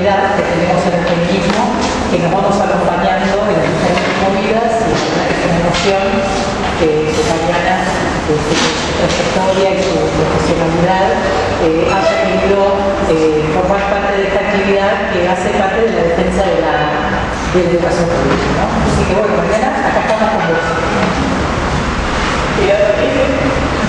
comunidad que tenemos en el feminismo, que nos vamos acompañando en las diferentes movidas, y la verdad que es una emoción que Mariana, su trayectoria y su profesionalidad, haya querido formar parte de esta actividad que hace parte de la defensa de la educación pública, ¿no? Así que bueno, Mariana, acá estamos con vos.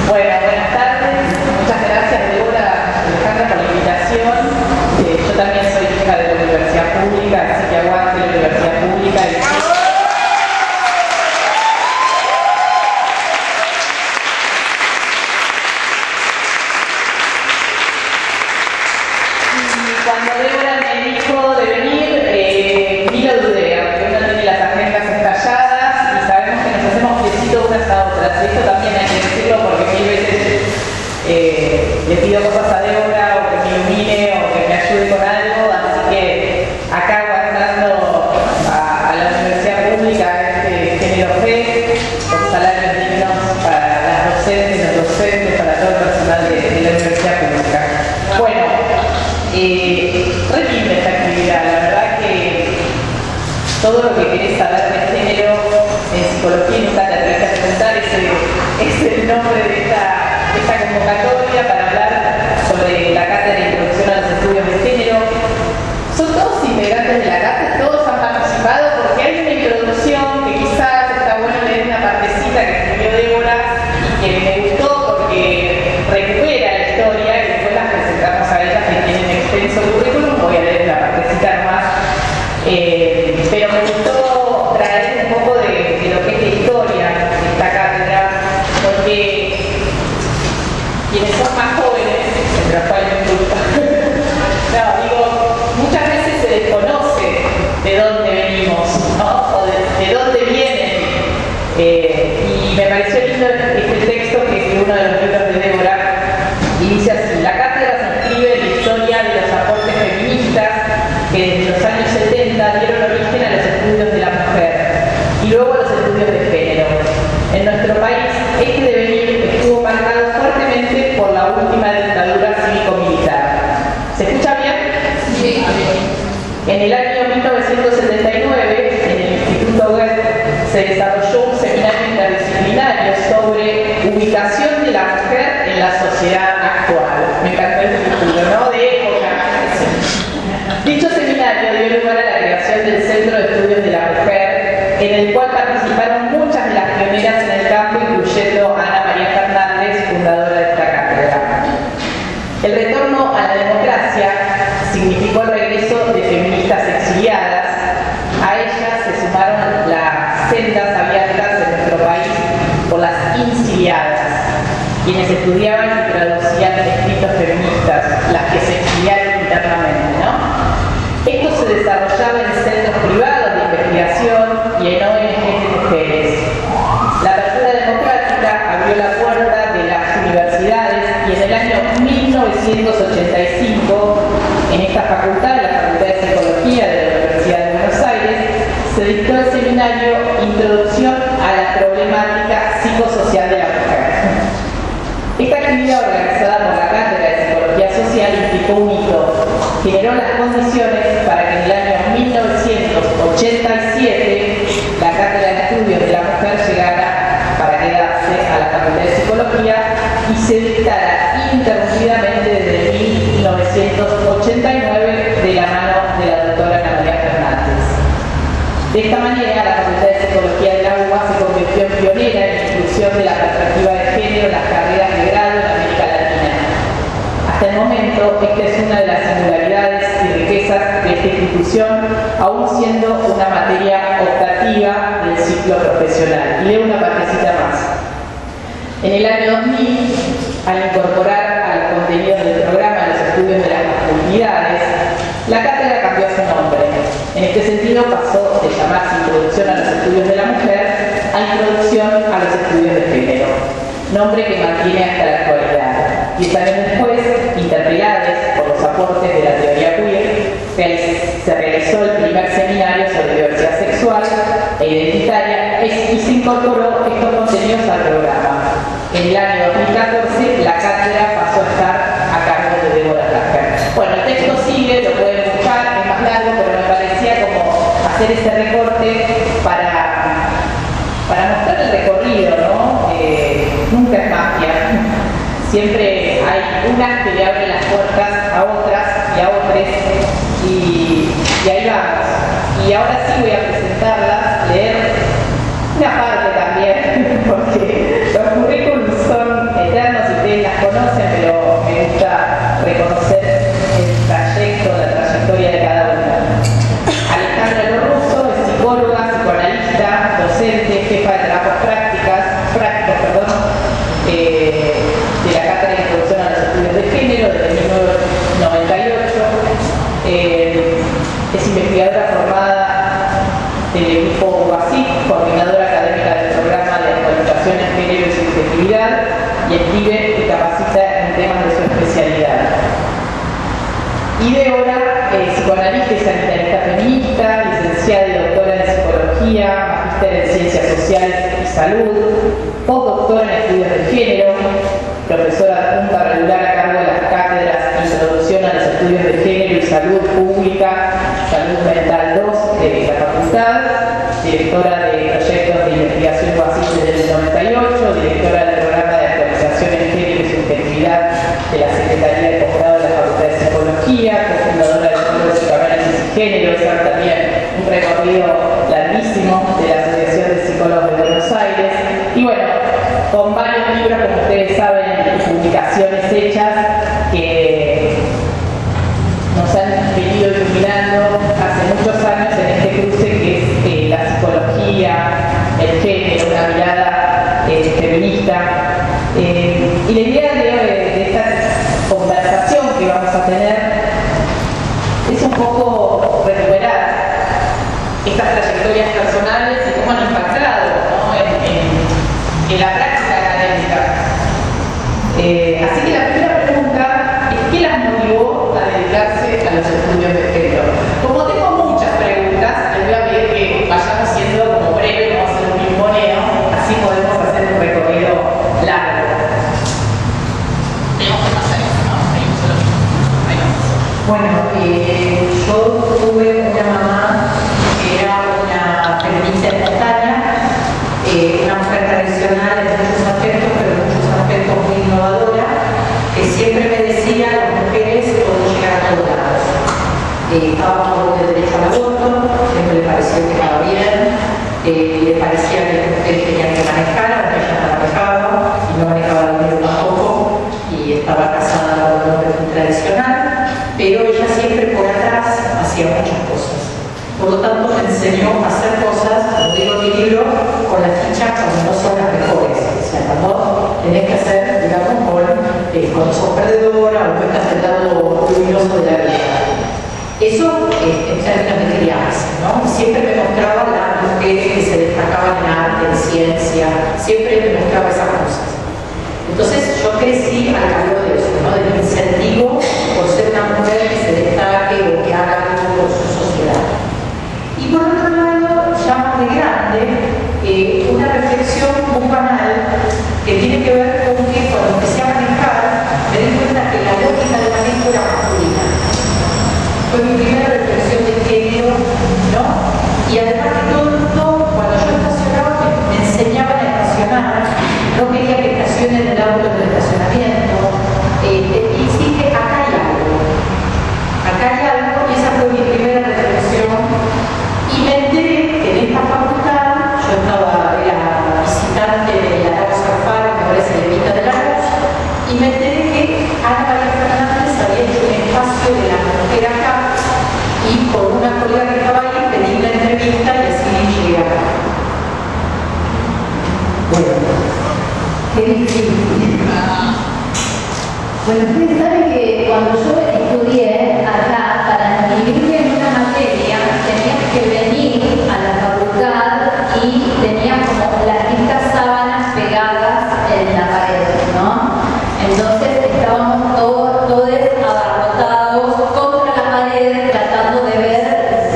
Bueno, buenas tardes. Muchas gracias, Débora, Alejandra, por la invitación. Yo también soy hija de la universidad pública, así que aguante la universidad pública. Cuando Débora me dijo de venir, ni lo dudé, porque uno tiene las agendas estalladas y sabemos que nos hacemos piecitos unas a otras. Y esto también hay que decirlo porque mil veces le pido cosas a Débora o que me ilumine o que me ayude con algo, así que acá aguantando a la universidad pública este género G, con salarios dignos para las docentes, los docentes, para todo el personal de la universidad pública. Bueno, re linda esta actividad, la verdad que todo lo que querés saber de género en psicología nunca te atrevés a preguntar, es el nombre de esta convocatoria para hablar sobre la cátedra de introducción a los estudios de género. Son todos integrantes de la cátedra, todos han participado porque hay una introducción que quizás está bueno leer una partecita que escribió Débora y que me gustó porque recupera la historia y después las presentamos a ellas que tienen extenso currículum. Voy a leer una partecita más, pero me gustó traer un poco de lo que es la historia de esta cátedra, porque quienes son más jóvenes, entre los cuales me gusta, no, digo, muchas veces se desconoce de dónde venimos, ¿no? O de dónde vienen. Y me pareció lindo este texto que es uno de los libros de Débora, y dice así: la cátedra se inscribe en la historia de los aportes feministas que desde los años 70 dieron origen a los estudios de la mujer y luego a los estudios de género. En nuestro país, este devenir estuvo marcado fuertemente por la última dictadura cívico-militar. ¿Se escucha bien? Sí. En el año 1979, en el Instituto Goethe, se desarrolló un seminario interdisciplinario sobre ubicación de la mujer en la sociedad actual. Me encantó el título, ¿no? De época. Dicho seminario dio lugar a la creación del Centro de Estudios de la Mujer, en el cual participaron muchas de las pioneras en el campo, incluyendo a Ana María Fernández, fundadora de esta cátedra. El retorno a la democracia significó el regreso de feministas exiliadas. A ellas se sumaron las sendas abiertas en nuestro país por las insiliadas, quienes estudiaban y traducían escritos feministas, las que se exiliaron internamente, ¿no? Esto se desarrollaba en centros privados de investigación y en ONGs de mujeres. La apertura democrática abrió la puerta de las universidades y en el año 1985, en esta facultad, la Facultad de Psicología de la Universidad de Buenos Aires, se dictó el seminario Introducción a la Problemática Psicosocial de la Mujer. Esta actividad, organizada por la Cátedra de Psicología Social, implicó un hito. Generó las condiciones para que en el año 1987 la Cátedra de Estudios de la Mujer llegara para quedarse a la Facultad de Psicología y se dictara ininterrumpidamente desde 1989 de la mano de la doctora Ana María Fernández. De esta manera, la Facultad de Psicología de la UBA se convirtió en pionera en la inclusión de la perspectiva de género en las carreras de grado en América Latina. Hasta el momento, esta es una de las singularidades y riquezas de esta institución, aún siendo una materia optativa del ciclo profesional. Y leo una partecita más. En el año 2000, al incorporar al contenido del programa los estudios de las masculinidades, la cátedra cambió su nombre. En este sentido, pasó de llamarse Introducción a los Estudios de la Mujer a Introducción a los Estudios de Género, nombre que mantiene hasta la actualidad. 10 años después, interpeladas por los aportes de la teoría queer, se realizó el primer seminario sobre diversidad sexual e identitaria y se incorporó estos contenidos al programa. En el año 2014, la cátedra pasó a estar a cargo de Débora Lasker. Bueno, el texto sigue, lo pueden buscar, es hacer ese recorte para mostrar el recorrido, ¿no? Nunca es magia. Siempre hay unas que le abren las puertas a otras y a otros, y ahí vamos. Y ahora sí voy a presentarlas, leer una parte también, porque los currículums son eternos y ustedes las conocen, pero me gusta reconocer el trayecto, la trayectoria de cada una. Alejandra Lorusso es psicóloga, psicoanalista, docente, jefa de trabajos prácticos, de la Cátedra de Introducción a los Estudios de Género desde 1998. Es investigadora formada del equipo UASIC, coordinadora académica del programa de actualización en género y subjetividad, y escribe y capacita en temas de su especialidad. Ideora, psicoanalista y sanitarista feminista, licenciada y doctora en psicología, magíster en ciencias sociales y salud, postdoctora en estudios de género, profesora adjunta regular a cargo de las cátedras Introducción a los Estudios de Género y Salud Pública, Salud Mental 2 de la facultad, directora de proyectos de investigación UASIC desde el 98, directora del programa de actualización en género y subjetividad de la Secretaría de Posgrado de la Facultad de Psicología, cofundadora del Grupo de Psicoanálisis y Género, es también un recorrido larguísimo de la Asociación de Psicólogos de Buenos Aires, y bueno, con varios libros, como ustedes saben, y publicaciones hechas que nos han venido iluminando hace muchos años en este cruce que es la psicología, el género, una mirada feminista. Y la idea de esta conversación que vamos a tener es un poco recuperar estas trayectorias personales y cómo han impactado, ¿no? en la práctica académica. Así que la primera pregunta es: ¿qué las motivó a dedicarse a los estudios de género? Como tengo muchas preguntas, les voy a pedir que vayamos siendo como breve, vamos a hacer un pimponeo, así podemos hacer un recorrido largo. Tenemos que pasar eso, ¿no? Bueno, yo tuve una mamá que era una feminista espontánea, una mujer tradicional en muchos aspectos, pero en muchos aspectos muy innovadora, que siempre me decía: las mujeres podemos llegar a todos lados. Estaba a favor del derecho al aborto, siempre le pareció que estaba bien, le parecía que las mujeres tenían que manejar, aunque ella no manejaba, y no manejaba el dinero tampoco, y estaba casada con un hombre muy tradicional, pero ella siempre por atrás hacía muchas cosas. Por lo tanto, me enseñó a hacer cosas, como digo en mi libro, con las fichas cuando no son las mejores. O sea, cuando tenés que hacer, digamos, cuando sos perdedora o no estás del lado luminoso de la vida. Eso en términos de crianza, ¿no? Siempre me mostraba las mujeres que se destacaban en arte, en ciencia, siempre me mostraba esas cosas. Entonces yo crecí al calor de eso, ¿no? Del incentivo por ser una mujer que se destaque o que haga algo por su sociedad. Y por otro lado, ya más de grande, una reflexión muy banal que tiene que ver con que cuando empecé a manejar me di cuenta que la lógica del manejo era masculina. Fue mi primera reflexión de género, ¿no? Y además de todo, cuando yo estacionaba me enseñaban a estacionar, no quería que estacionen el auto en el estacionamiento, y dije: acá hay algo, y esa fue mi primera reflexión. Y me enteré que en esta facultad, yo era visitante de la Lagos Alfaro, que ahora es Levita de Lagos, y me enteré que Ana María Fernández había hecho un espacio de la mujer acá, y con una colega que estaba ahí pedí una entrevista y así llegué acá. Bueno, qué difícil. Bueno, ustedes saben que cuando yo estudié acá, para inscribirme en una materia, tenías que venir a la facultad y tenías como las distintas sábanas pegadas en la pared, ¿no? Entonces estábamos todos abarrotados contra la pared, tratando de ver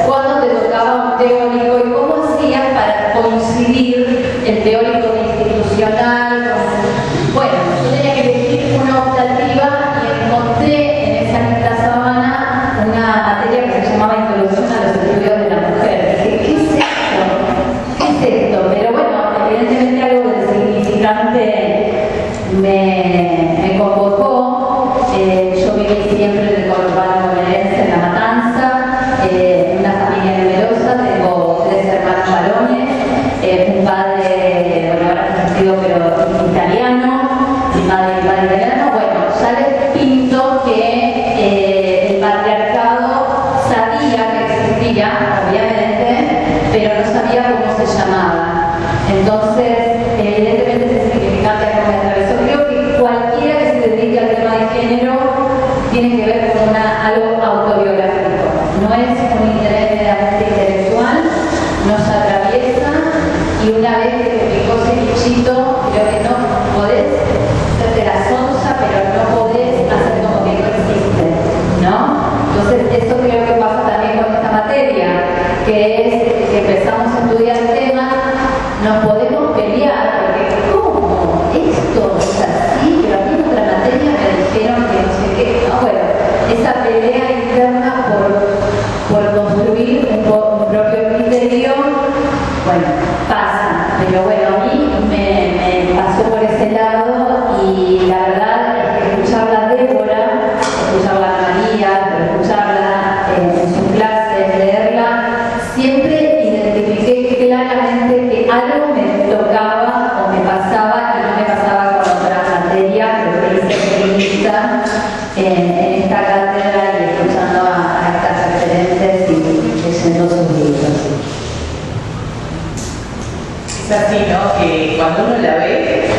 cuándo te tocaba un teórico y cómo hacías para coincidir el teórico institucional. Bueno, yo tenía que elegir una optativa y conocía, obviamente, pero no sabía cómo se llamaba. Entonces, evidentemente ese significante algo me atravesó. Creo que cualquiera que se dedique al tema de género tiene que ver con algo autobiográfico. No es un interés meramente intelectual, nos atraviesa y una vez que te picó ese bichito, creo que no podés hacerte la sonsa, pero no podés hacer como que no existe, ¿no? Entonces, eso creo que pasa también con esta materia, que es que empezamos a estudiar el tema, nos podemos pelear, porque ¿cómo? Esto es así, pero a mí en otra materia me dijeron que no sé qué, ¿no? Bueno, esa pelea interna por construir un propio criterio, bueno, pasa, pero bueno, a mí me pasó por ese lado y la verdad es que escucharla a Débora, escucharla a María, escucharla en sus clases, leerla, siempre identifiqué claramente que algo me tocaba o me pasaba y no me pasaba con otras materias, pero que hice feminista en esta cátedra y escuchando a estas referentes y leyendo sus libros. Es así, ¿no? Que cuando uno la ve,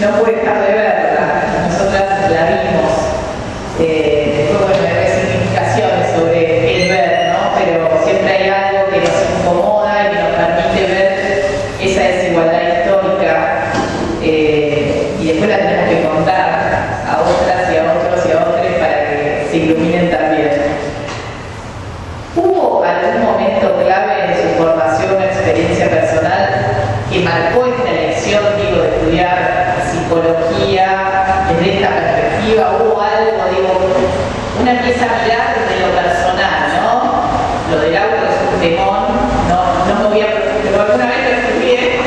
no puede dejar de verla. Nosotras la vimos. Después, bueno, hay resignificaciones sobre el ver, ¿no? Pero siempre hay algo que nos incomoda y que nos permite ver esa desigualdad histórica. Y después la tenemos que contar a otras y a otros y a otros para que se iluminen también. ¿Hubo algún momento clave en su formación o experiencia personal que marcó esta elección, digo, de estudiar psicología desde esta perspectiva? ¿Hubo algo, digo, una empieza a mirar desde lo personal, ¿no? Lo del auto es un temón, no me voy a... Pero alguna vez lo estudié,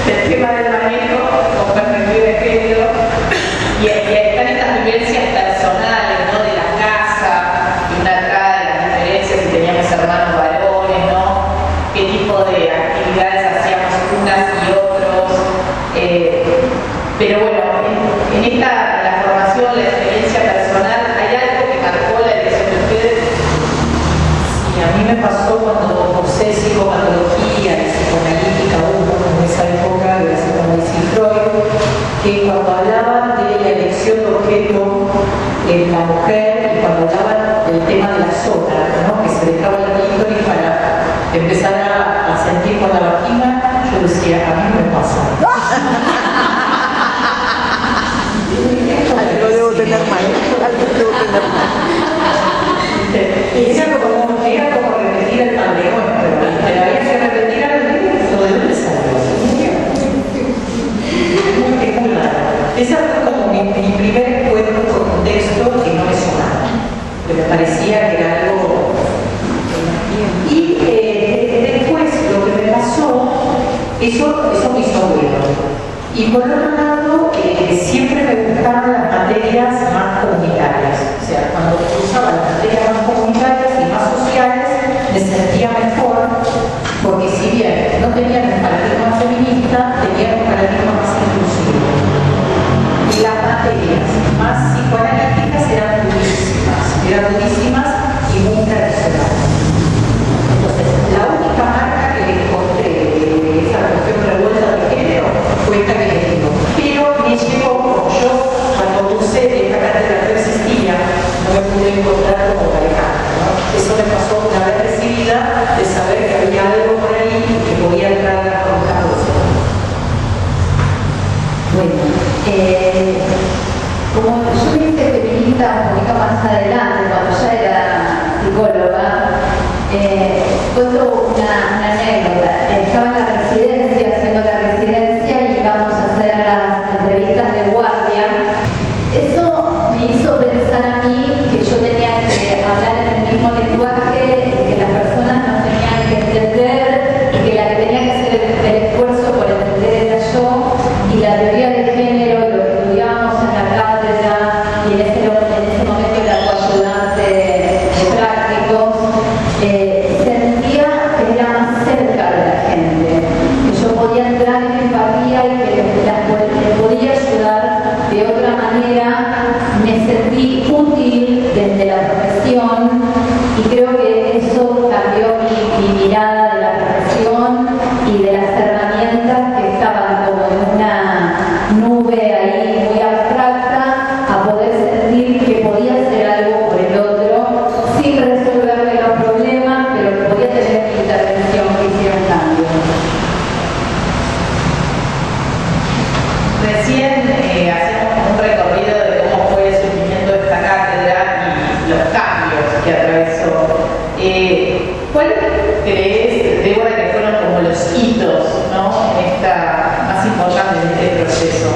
el tema del manejo con perspectiva de género, y están estas vivencias personales, ¿no? De la casa, y una trae las diferencias si teníamos hermanos varones, ¿no? ¿Qué tipo de actividades hacíamos unas y otros? Pero bueno, en la formación, la experiencia personal, ¿hay algo que marcó la elección de ustedes? Sí, a mí me pasó cuando cursé psicopatología y psicoanalítica, en esa época de la psicoanálisis Freud, que cuando hablaban de la elección de objeto en la mujer y cuando hablaban del tema de la zona, ¿no? Que se dejaba el clítoris para empezar a sentir con la vagina, yo decía, a mí no me pasa. Algo debo tener mal, algo debo tener mal. Era como repetir el Padre Nuestro, pero había que repetir algo de dónde salió. Es muy raro. Esa fue como mi primer encuentro con un texto que no me sonaba, que me parecía que era algo. Y después lo que me pasó, eso me hizo ruido. Y por otro lado, siempre me gustaron las materias más comunitarias. O sea, cuando usaba las materias más comunitarias y más sociales, me sentía mejor, porque si bien no tenían un paradigma feminista, tenían un paradigma más inclusivo. Y las materias más psicoanalíticas eran durísimas y muy tradicionales. Entonces, la única marca que le encontré de esa cuestión revuelta de género fue esta que les digo. Pero me llegó, como yo cuando cursé esta cátedra no existía, no me pude encontrar como pareja, ¿no? Eso me pasó una vez recibida de saber que había algo por ahí que podía entrar con esta cosa. Bueno, como yo me hice feminista un poquito más adelante, cuando ya era psicóloga, cuento una anécdota. Estaba en la residencia, haciendo la residencia y íbamos a hacer las entrevistas de guardia. Eso me hizo pensar a mí que yo tenía que hablar en el mismo lenguaje, que las personas nos tenían que entender y que la que tenía que hacer el esfuerzo por entender era yo, y la teoría de género, lo que estudiábamos en la cátedra y en ese momento era coayudante de prácticos, sentía que era más cerca de la gente, que yo podía entrar en empatía y que les podía ayudar de otra manera. Me sentí útil desde la profesión y creo que eso cambió mi crees, Débora, que fueron como los hitos, ¿no? En esta, más importantes de este proceso?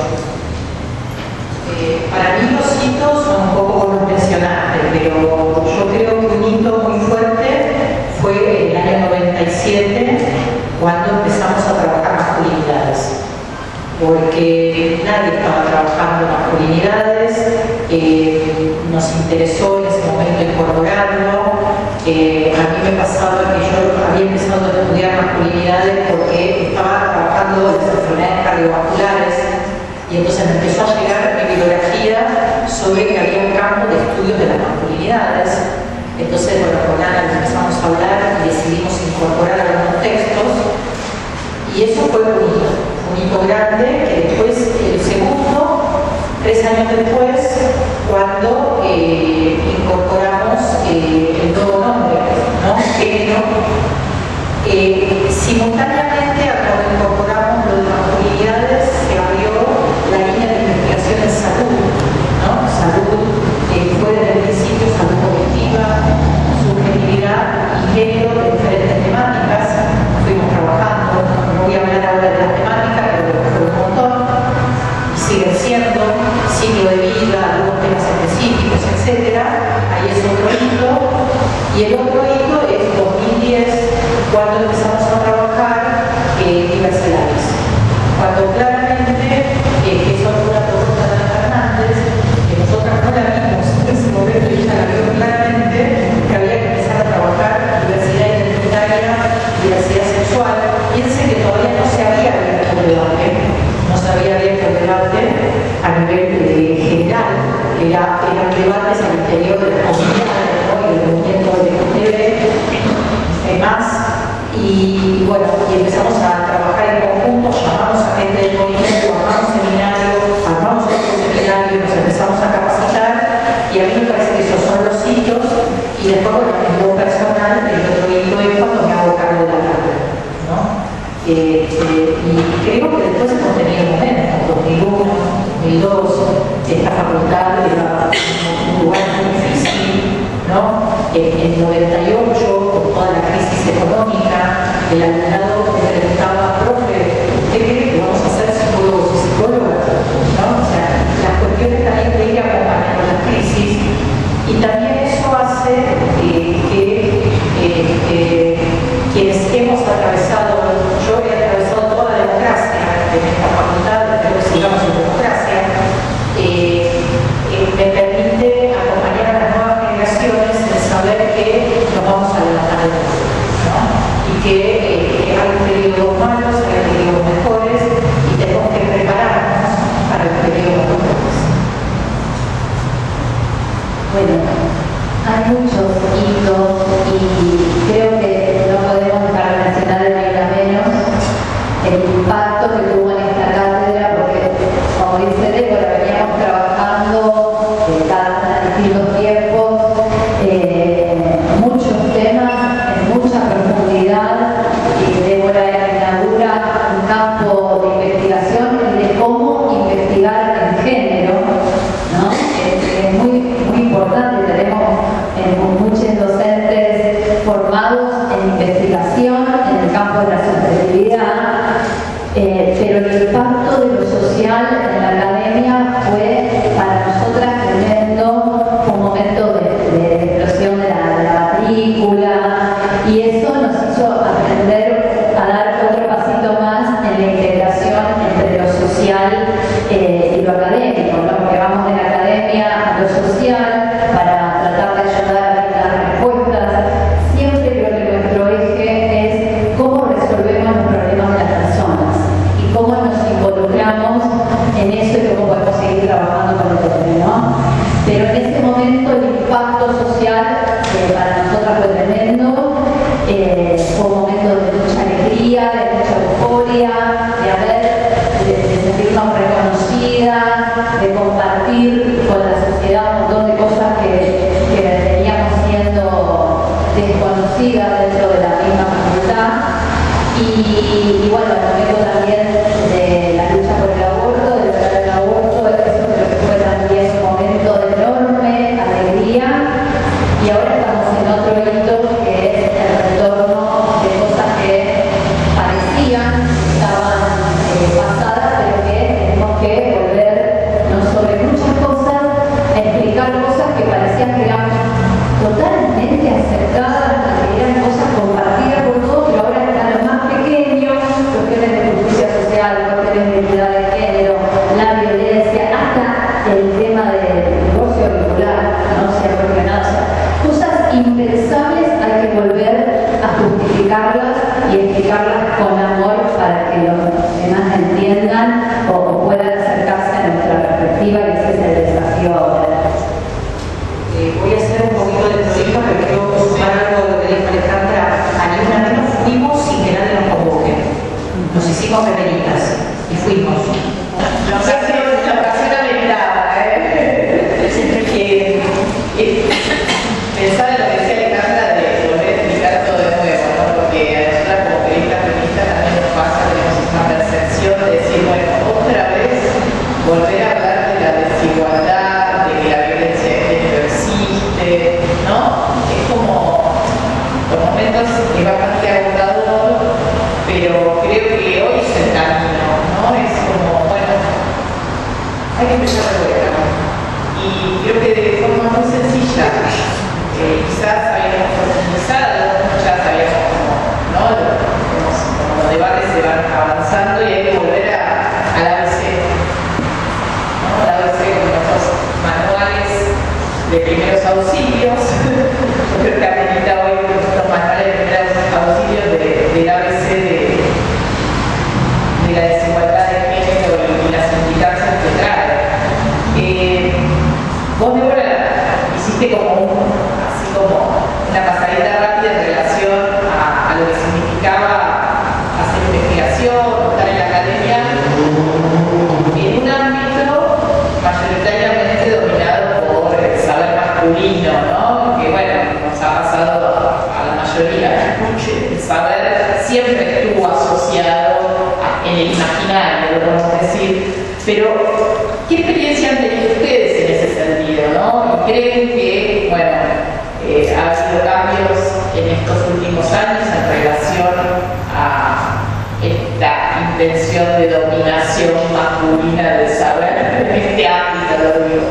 Para mí los hitos son un poco como mencionaste, pero yo creo que un hito muy fuerte fue el año 97, cuando empezamos a trabajar masculinidades. Porque nadie estaba trabajando masculinidades, nos interesó en ese momento incorporarlo. A mí me pasaba que yo había empezado a estudiar masculinidades porque estaba trabajando en las enfermedades cardiovasculares y entonces me empezó a llegar bibliografía sobre que había un campo de estudios de las masculinidades. Entonces, bueno, con Ana empezamos a hablar y decidimos incorporar algunos textos y eso fue un hito grande que después, el segundo, 3 años después, cuando incorporamos el nuevo nombre, ¿no? Género, simultáneamente a cuando incorporamos lo de masculinidades, se abrió la línea de investigación en salud, ¿no? Salud, fue desde el principio salud cognitiva, subjetividad y género de diferentes temáticas. Fuimos trabajando, no voy a hablar ahora de las temáticas, pero fue un montón, y siguen siendo ciclo de vida, algunos temas específicos, etc. Ahí es otro hito. Y el otro hito es 2010, cuando empezamos a trabajar diversidades. Cuando claramente, que eso fue una propuesta de Ana Fernández, que nosotras no la vimos en ese momento y ella la vio claramente, que había que empezar a trabajar diversidad identitaria, diversidad sexual. Piense que todavía no se había abierto el debate, no se había abierto el debate a nivel general, eran debates al interior de las comunidades, ¿no? Y del movimiento LGBT, más. Y bueno, y empezamos a trabajar en conjunto, llamamos a gente del movimiento, armamos seminarios, armamos otro seminario, nos empezamos a capacitar, y a mí me parece que esos son los hitos. Y después, bueno, en lo personal, el otro hito es cuando me hago cargo de la cátedra, ¿no? Y creo que después hemos tenido momentos, 2001, 2002, esta facultad era un lugar muy difícil, ¿no? En 98, con toda la crisis económica, el alumnado me preguntaba, profe, ¿usted cree que vamos a ser psicólogos y psicólogas? ¿No? O sea, las cuestiones también de ir acompañando las crisis, y también eso hace que quienes hemos atravesado, yo he atravesado toda la democracia en esta facultad, espero que sigamos en democracia, me permite acompañar a las nuevas generaciones en saber que nos vamos a levantar de nuevo, ¿no? Y que hay periodos malos, hay periodos mejores, y tenemos que prepararnos para los periodos mejores. Bueno, hay muchos hitos y creo que no podemos dejar de mencionar de menos el impacto que tuvo en esta cátedra, porque, como dice Débora, veníamos trabajando cada uno en distintos tiempos, muchos temas en mucha profundidad, y Débora inaugura un campo de investigación de cómo investigar en género, ¿no? Es muy importante. Tenemos muchos docentes formados en investigación en el campo de la subjetividad, pero el impacto de lo social en la academia fue para nosotras tremendo. Fue un momento de explosión de la matrícula, y eso nos hizo aprender a dar otro pasito más en la integración entre lo social y lo académico, ¿no? Porque vamos de la academia a lo social para tratar de ayudar a dar respuestas. Siempre creo que nuestro eje es cómo resolvemos los problemas de las personas y cómo nos involucramos en eso y cómo podemos seguir trabajando con el tema, ¿no? Pero en ese momento el impacto social para nosotras fue tremendo. Fue un momento de mucha alegría, de mucha euforia, de sentirnos reconocidas, de compartir con la sociedad un montón de cosas que veníamos siendo desconocidas dentro de la misma facultad. Y bueno, el momento también de la lucha por el aborto, de lograr el aborto, eso creo que fue también un momento de enorme alegría. Y ahora estamos en otro hito, que es el retorno de entiendan o puedan acercarse a nuestra perspectiva, y ese es el desafío ahora. Voy a hacer un poquito de prolija, pero quiero sumar algo de lo que dijo Alejandra. A ninguna vez nos fuimos sin que nadie nos convoque. Nos hicimos beberitas y fuimos. La ocasión ameritada, pensar en lo que decía Alejandra de volver a explicar todo de nuevo, ¿no? Porque a nosotras como periodistas feministas también nos pasa, tenemos esta percepción de decir, bueno, otra vez volver a hablar de la desigualdad, de que la violencia de género existe, ¿no? Es como, por momentos es bastante agotador, pero creo que hoy es el camino, ¿no? Es como, bueno, hay que empezar de vuelta. Y creo que de forma muy sencilla, quizás habíamos profundizado, ya sabíamos cómo, ¿no? Como los debates se van avanzando y hay que volver al ABC, ¿no? Al ABC con nuestros manuales de primeros auxilios. Creo que amerita hoy nuestros manuales de primeros auxilios del ABC de la desigualdad de género y las implicancias que trae. Vos, Débora, hiciste como así como una pasadita rápida en relación a lo que significaba hacer investigación, estar en la academia, en un ámbito mayoritariamente dominado por el saber masculino, ¿no? Que bueno, nos ha pasado a la mayoría. El saber siempre estuvo asociado en el imaginario, podemos decir, pero ¿qué experiencia han tenido ustedes en ese sentido, no? ¿Y creen que, bueno, ha habido cambios en estos últimos años en relación a esta intención de dominación masculina del saber en este ámbito, lo digo?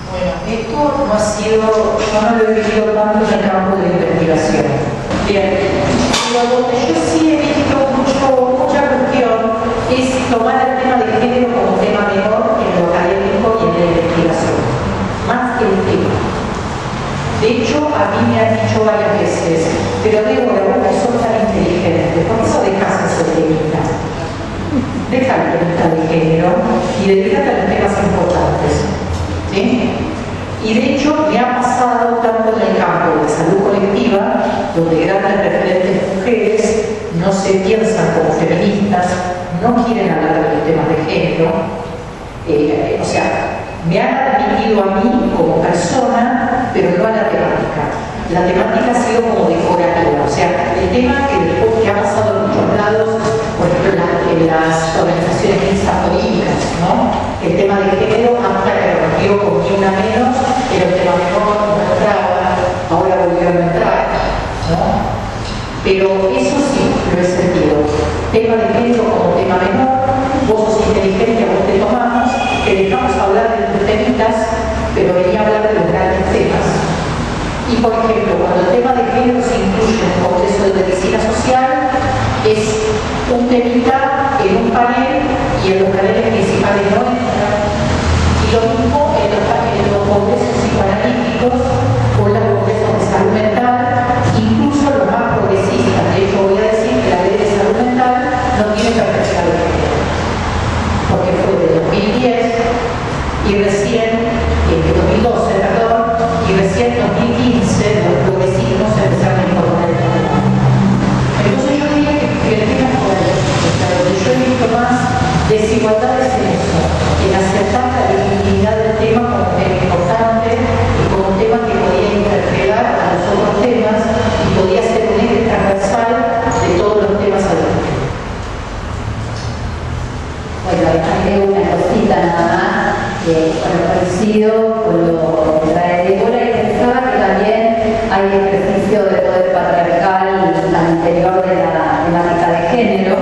Bueno, esto no ha sido, yo no lo he vivido tanto en el campo de la investigación. Bien, pero donde yo sí he visto mucha cuestión es tomar el tema de género como tema menor en lo académico y en la investigación, más que el tema. De hecho, a mí me han dicho varias veces, pero Débora, vos que sos tan inteligente, ¿por qué no dejas ese temita? Deja el temita de género y dedícate a los temas importantes, ¿sí? Y de hecho me ha pasado tanto en el campo de salud colectiva, donde grandes referentes mujeres no se piensan como feministas, no quieren hablar de los temas de género, o sea, me han admitido a mí como persona, pero no a la temática. La temática ha sido como decorativa, o sea, el tema que ha pasado en muchos lados, por ejemplo en las organizaciones mixtas políticas, ¿no? El tema de género, hasta que rompió con ni una menos, era un tema menor, no entraba, ahora volvió a entrar, ¿no? Pero eso sí lo he sentido. Tema de género como tema menor, vos sos inteligente, vos te tomamos, te dejamos hablar de tus temitas, pero venía a hablar de los grandes temas. Y por ejemplo, cuando el tema de género se incluye en el Congreso de Medicina Social, es un temita en un panel y en los paneles principales no entra. Y lo mismo en los congresos psicoanalíticos o en los congresos de salud mental, incluso los más progresistas. De hecho, voy a decir que la ley de salud mental no tiene perspectiva de género, porque fue de 2010 y recién, en 2012, perdón, y recién en 2015 los progresistas empezaron a incorporar el tema. Entonces yo diría que el tema es por ahí, o sea, donde yo he visto más desigualdades en eso, en aceptar la legitimidad del tema como un tema importante y como un tema que podía interpelar a los otros temas y podía ser un eje transversal de todos los temas adultos. Bueno, agregué una cosita nada más, con lo parecido con lo que trae Débora, y pensaba que también hay ejercicio de poder patriarcal al interior de la temática de género,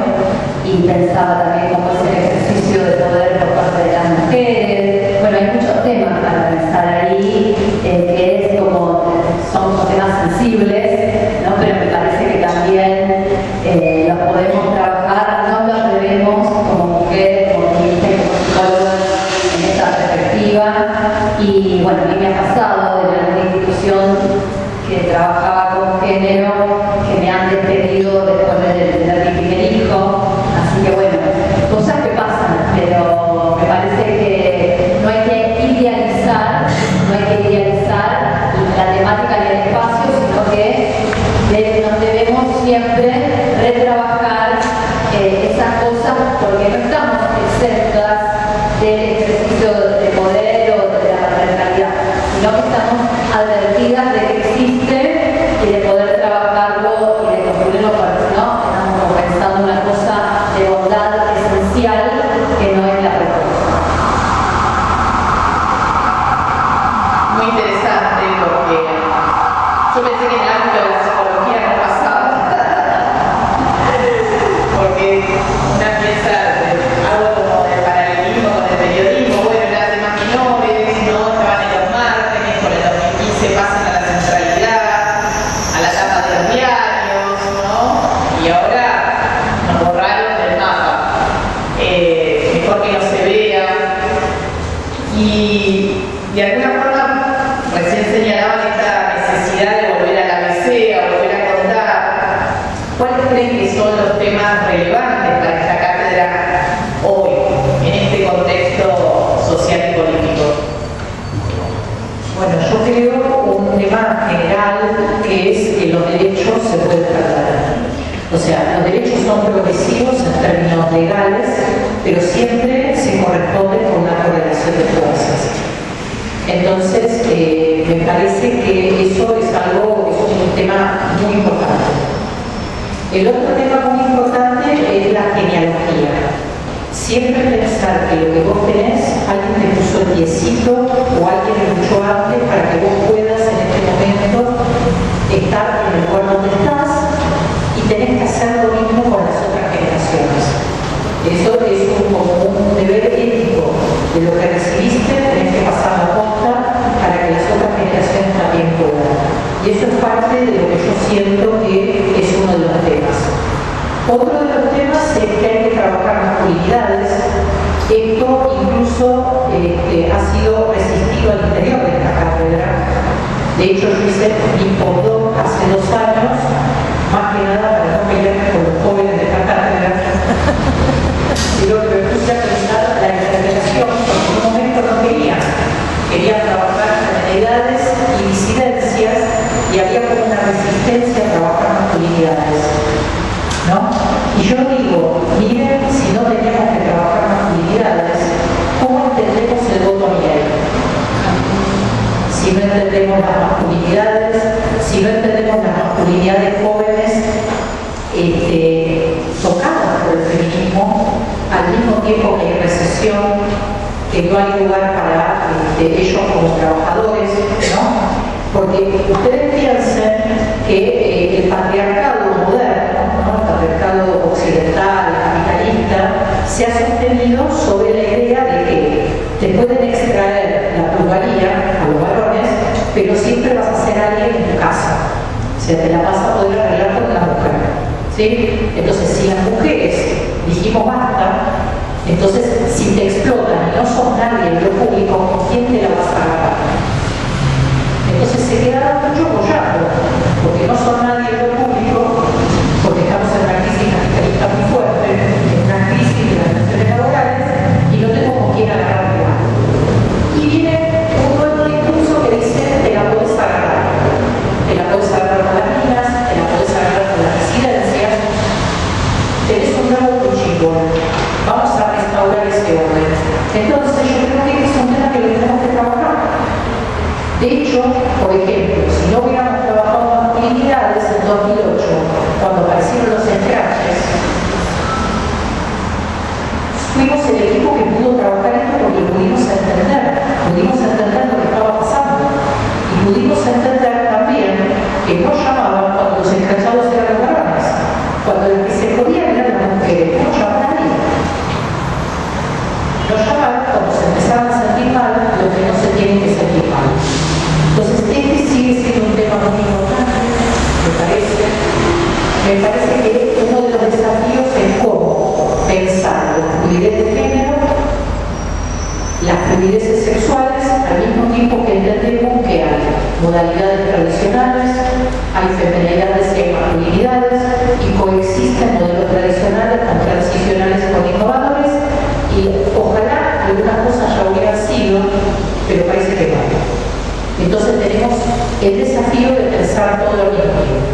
y pensaba también cómo es el ejercicio de poder por parte de las mujeres. Bueno, hay muchos temas para pensar ahí, que es como, son temas sensibles, ¿no? Pero me parece que también los podemos trabajar, no los debemos como mujeres, como feministas, como psicólogas en esa perspectiva. Y bueno, a mí me ha pasado en alguna institución que trabajaba con siempre retrabajar esas cosas porque no estamos exentas del ejercicio de poder o de la paternalidad, sino que estamos advertidas de que existe y de poder trabajarlo y de construirlo, porque si no, estamos como pensando una cosa de bondad esencial que no es la reproducción. Muy interesante porque yo pensé que en el ámbito de la psicología no pasaba. Porque una pieza, algo como de paralelismo con el periodismo, bueno, eran temas menores, ¿no? Estaban en los márgenes, por el 2015 pasan a la centralidad, a la tapa de los diarios, ¿no? Y ahora nos borraron del mapa. Mejor que no se vea. Y de alguna forma, recién señalaban esta necesidad de volver a la mesera, volver a contar. ¿Cuáles creen que son los temas relevantes para esta cátedra hoy, en este contexto social y político? Bueno, yo creo un tema general que es que los derechos se pueden tratar. O sea, los derechos son progresivos en términos legales, pero siempre se corresponde con una correlación de fuerzas. Entonces, me parece que eso es un tema muy importante. El otro tema muy importante es la genealogía. Siempre pensar que lo que vos tenés, alguien te puso el piecito o alguien luchó antes para que vos puedas en este momento estar en el lugar donde estás y tenés que hacer lo mismo con las otras generaciones. Eso es como un deber ético de lo que recibiste, tenés que pasar la posta para que las otras generaciones también puedan. Y eso es parte de lo que yo siento que es uno de los temas. Otro de los temas es que hay que trabajar masculinidades. Esto incluso ha sido resistido al interior de esta cátedra. De hecho, yo hice mi postdoc hace 2 años, más que nada para no pelearme con los jóvenes de esta cátedra, sino que me puse a pensar la interpretación, porque en un momento no querían trabajar edades y disidencias, y había como una resistencia a trabajar masculinidades, ¿no? Y yo digo, miren, si no tenemos que trabajar masculinidades, ¿cómo entendemos el voto a Milei? Si no entendemos las masculinidades, si no entendemos las masculinidades jóvenes tocadas por el feminismo, al mismo tiempo que hay recesión, que no hay lugar para ellos como trabajadores, ¿no? Porque ustedes piensen que el patriarcado moderno, ¿no? El patriarcado occidental, capitalista, se ha sostenido sobre la idea de que te pueden extraer la plusvalía a los varones, pero siempre vas a ser alguien en tu casa. O sea, te la vas a poder arreglar con una mujer, ¿sí? Entonces, si las mujeres dijimos basta, entonces si te explotan y no sos nadie en lo público, ¿con quién te la vas a agarrar? Entonces se quedaron mucho apoyando, porque no son nadie en lo público, porque estamos en una crisis capitalista muy fuerte, en una crisis de las relaciones laborales, y no tengo con quién agarrarte algo. Y viene un nuevo discurso que dice, te la puedes agarrar. Te la puedes agarrar con las minas, te la puedes agarrar con las residencias, tenés un nuevo cuchillo, vamos a restaurar ese orden. Entonces yo creo que es un tema que lo tenemos que trabajar. De hecho, por ejemplo, si no hubiéramos trabajado masculinidades en 2008, cuando aparecieron los entraches, fuimos el equipo que pudo trabajar esto porque pudimos entender lo que estaba pasando y pudimos entender también que no llamaban cuando los entrachados eran los varones, cuando las que se podían eran las mujeres, no llamaban a nadie. No llamaban cuando se empezaban a sentir mal lo que no se tienen que sentir mal. Entonces, este sigue siendo un tema muy importante, me parece. Me parece que uno de los desafíos es cómo pensar la fluidez de género, las fluideces sexuales, al mismo tiempo que entendemos que hay modalidades tradicionales, hay feminidades y hay masculinidades, y coexisten modelos tradicionales con transicionales con innovadores, y ojalá algunas cosas ya hubieran sido, pero parece que no. Entonces tenemos el desafío de pensar todo al mismo tiempo.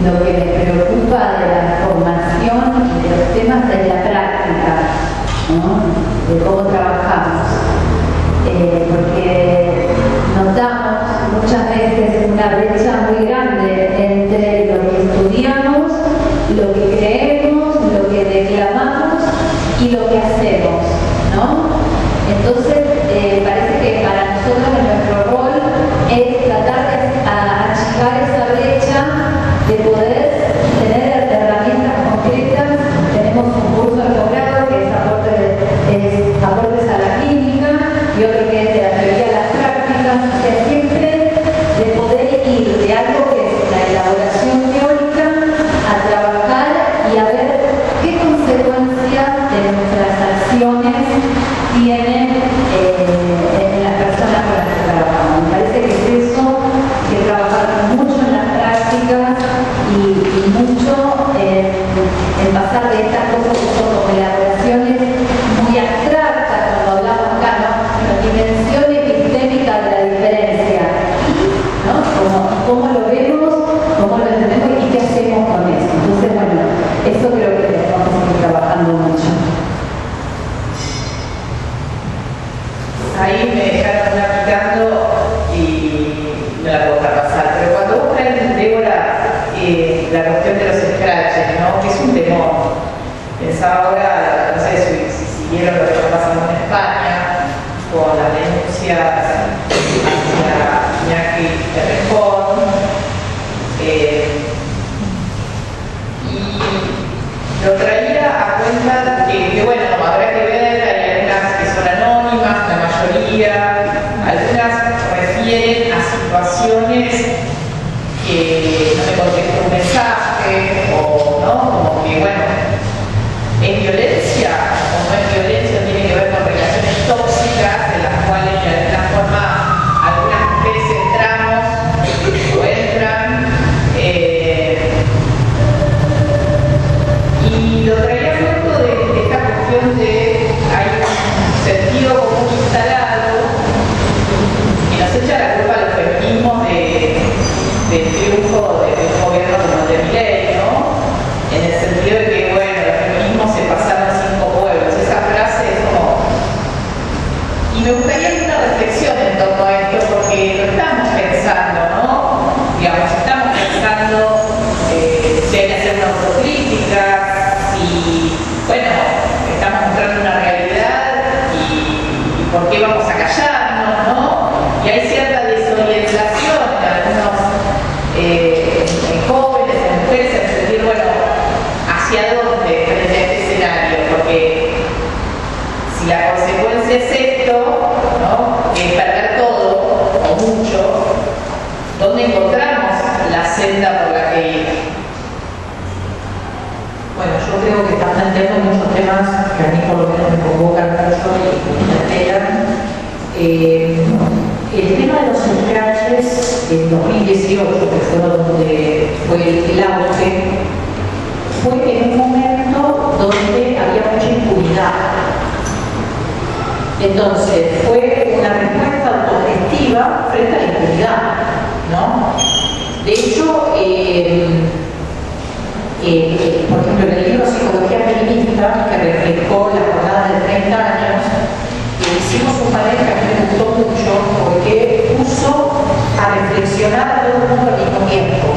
lo que me preocupa de la formación y de los temas de la práctica, ¿no? De cómo trabajamos. Porque notamos muchas veces una brecha muy grande entre lo que estudiamos, lo que creemos, lo que declamamos y lo que hacemos, ¿no? Entonces, parece que para nosotros nuestro rol es tratar de achicar esa brecha, de poder tener herramientas concretas. Tenemos un curso de posgrado que es aportes a la clínica y otro que es de la teoría a las prácticas, o sea, siempre de poder ir de algo que es la elaboración teórica a trabajar y a ver qué consecuencias de nuestras acciones tienen en las personas con las que trabajamos. Me parece que es eso, que trabajar mucho en las prácticas y mucho en pasar de estas cosas que son como elaboraciones muy abstractas, cuando hablamos acá, ¿no? La dimensión epistémica de la diferencia, ¿no? Cómo lo vemos, cómo lo entendemos y qué hacemos con eso. Entonces, bueno, eso creo que tenemos que seguir trabajando mucho. Ahí me dejaron una picando y no la puedo dejar pasar. Pero cuando vos traes, Débora, la cuestión de los scratches, ¿no? Que es un temor. Pensaba ahora, no sé si siguieron lo que está pasando en España con las denuncias hacia Iñaki Errejón. Y lo traía a cuenta que bueno, habrá que ver, hay algunas que son anónimas, la mayoría, algunas refieren a situaciones que no me contestó un mensaje o no, como que bueno, ¿es violencia o no es violencia? Tiene que ver con relaciones tóxicas en las cuales de alguna forma algunas mujeres entramos o entran. Y lo traía fruto de esta cuestión de hay un sentido común instalado que nos echa la culpa a los feminismos del triunfo de un gobierno como el de Milei, ¿no? En el sentido de que, bueno, los feminismos se pasaron 5 pueblos. Esa frase es como... Y me gustaría hacer una reflexión en torno a esto, porque lo estamos pensando, ¿no? Digamos, estamos pensando si hay que hacer una autocrítica, si, bueno, estamos mostrando una realidad y por qué vamos a callarnos, ¿no? Y hay cierta desorientación en algunos jóvenes, en mujeres, en decir, bueno, ¿hacia dónde frente a este escenario? Porque si la consecuencia es esto, ¿no? Que es perder todo o mucho, ¿dónde encontramos la senda por la que ir? Bueno, yo creo que están planteando muchos temas que a mí por lo menos me convocan mucho y me interpelan. El tema de los scratches en 2018, que fue donde fue el auge, fue en un momento donde había mucha impunidad. Entonces, fue una respuesta autogestiva frente a la impunidad, ¿no? De hecho, por ejemplo, en el libro Psicología Feminista, que reflejó la jornada de 30 años, hicimos un panel que a mí me gustó mucho porque puso a reflexionar a todo el mundo al mismo tiempo.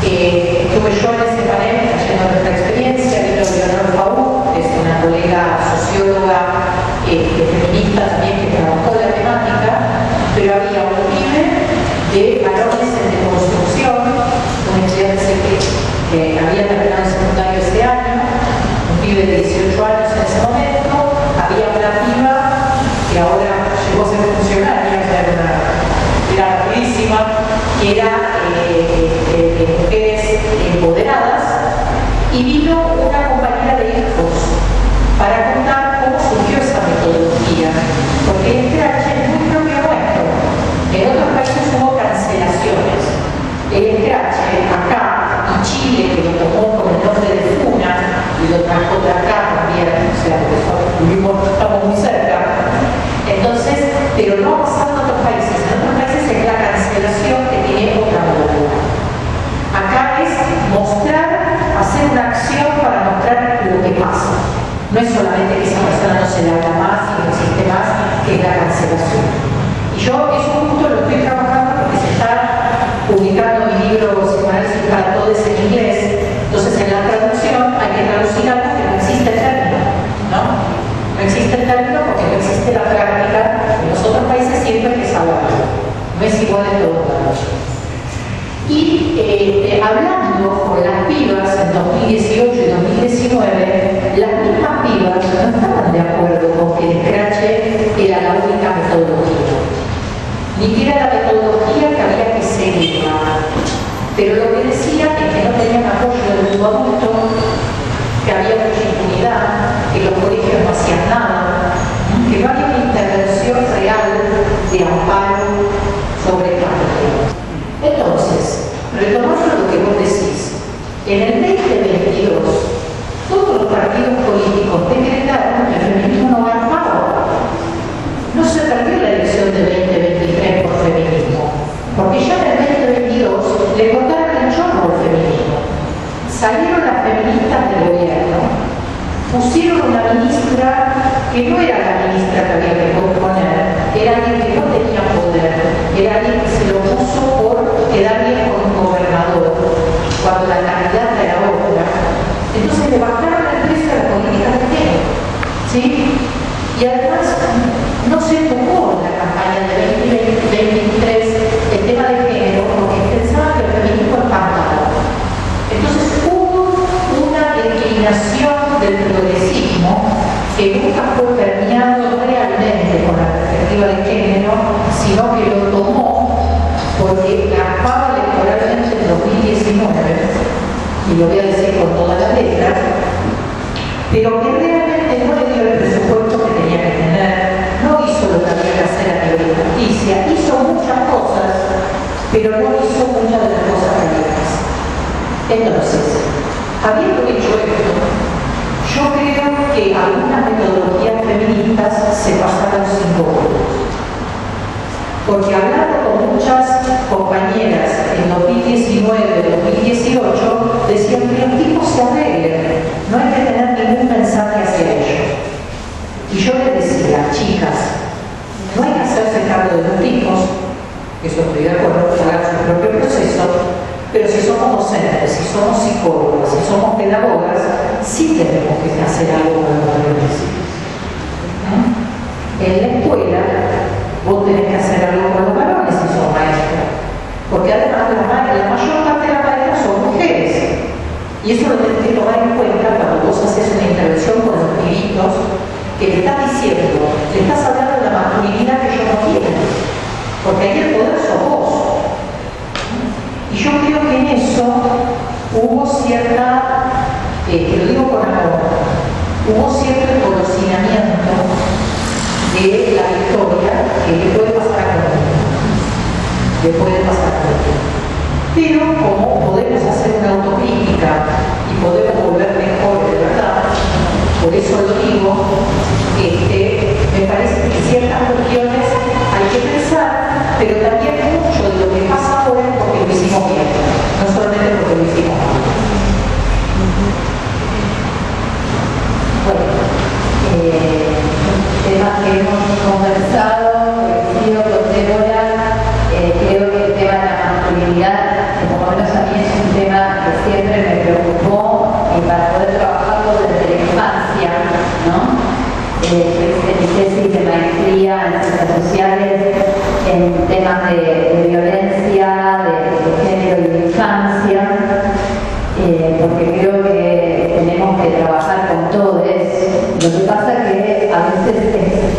Estuve yo en ese panel trayendo nuestra experiencia, vino Leonor Faú, que es una colega socióloga feminista también que trabajó la temática, pero había un pibe de varones en deconstrucción, un estudiante que había terminado el secundario ese año, un pibe de 18 años en ese momento, había una piba que ahora llegó a ser funcionaria, o sea, era rapidísima, que era de mujeres empoderadas, y vino una compañera de hijos para contar cómo surgió esa metodología, porque el scratch es muy propio nuestro. En otros países hubo cancelaciones. El scratch acá, y Chile, que lo tomó con el nombre de FUNA, y lo trajo de acá también, o sea, porque estamos muy cerca. Entonces, pero no ha pasado en otros países. En otros países es la cancelación que tiene otra modalidad. Acá es todos lados. Y hablando con las pibas en 2018 y 2019, las mismas pibas no estaban de acuerdo con que el Scratch era la única metodología, ni que era la metodología que había que seguir. Pero lo que decían es que no tenían apoyo del mundo adulto, que había mucha impunidad, que los colegios no hacían nada, que no había una intervención real de amparo sobre estas cuestiones. Entonces, retomando lo que vos decís, en el 2022 todos los partidos políticos decretaron que el feminismo no avanzaba. No se perdió la elección de 2023 por feminismo, porque ya en el 2022 le cortaron el chorro al feminismo. Salieron las feministas del gobierno, pusieron una ministra que no era la ministra que había que poner, era alguien que no tenía poder, era alguien que se lo puso por quedar bien con un gobernador, cuando la candidata era otra. Entonces le bajaron el precio a la política de género, ¿sí? Y además no se tocó en la campaña de 2023 el tema de género, porque pensaban que el feminismo espantaba. Entonces hubo una declinación del progresismo que nunca fue permeado realmente con la perspectiva de género, sino que lo tomó porque garpaba electoralmente en 2019, y lo voy a decir con todas las letras, pero que realmente no le dio el presupuesto que tenía que tener, no hizo lo que había que hacer a nivel de justicia, hizo muchas cosas, pero no hizo muchas de las cosas que había que hacer. Entonces, habiendo dicho esto, yo creo que algunas metodologías feministas se pasaron sin votos. Porque hablando con muchas compañeras en 2019, 2018, decían que los tipos se arreglen, no hay que tener ningún mensaje hacia ellos. Y yo les decía, chicas, no hay que hacerse cargo de los tipos, eso estoy de acuerdo, que hagan su propio proceso, pero si somos docentes, si somos psicólogas, si somos pedagogas, sí tenemos que hacer algo con la violencia. En la escuela, vos tenés que hacer algo con los varones si sos maestra, porque además la mayor parte de las maestras son mujeres, y eso lo tenés que tomar en cuenta cuando vos haces una intervención con los pibitos, que le estás diciendo, le estás hablando de la masculinidad que ellos no tienen, porque ahí el poder sos vos. Y yo creo que en eso hubo cierta, lo digo con amor, hubo cierto conocimiento de la victoria que le puede pasar a cualquiera. Le puede pasar a cualquiera. Pero como podemos hacer una autocrítica y podemos volver mejor de verdad, por eso lo digo, me parece que ciertas cuestiones hay que pensar, pero también mucho de lo que pasa ahora es porque lo hicimos bien, no solamente porque lo hicimos mal. Bueno, temas que hemos conversado, coincido con Débora, creo que el tema de la masculinidad, por lo menos a mí es un tema que siempre me preocupó y para poder trabajarlo desde la infancia, ¿no? Mi tesis de maestría en ciencias sociales en temas de violencia, de género y de infancia, porque creo que tenemos que trabajar con todos. Lo que pasa es que a veces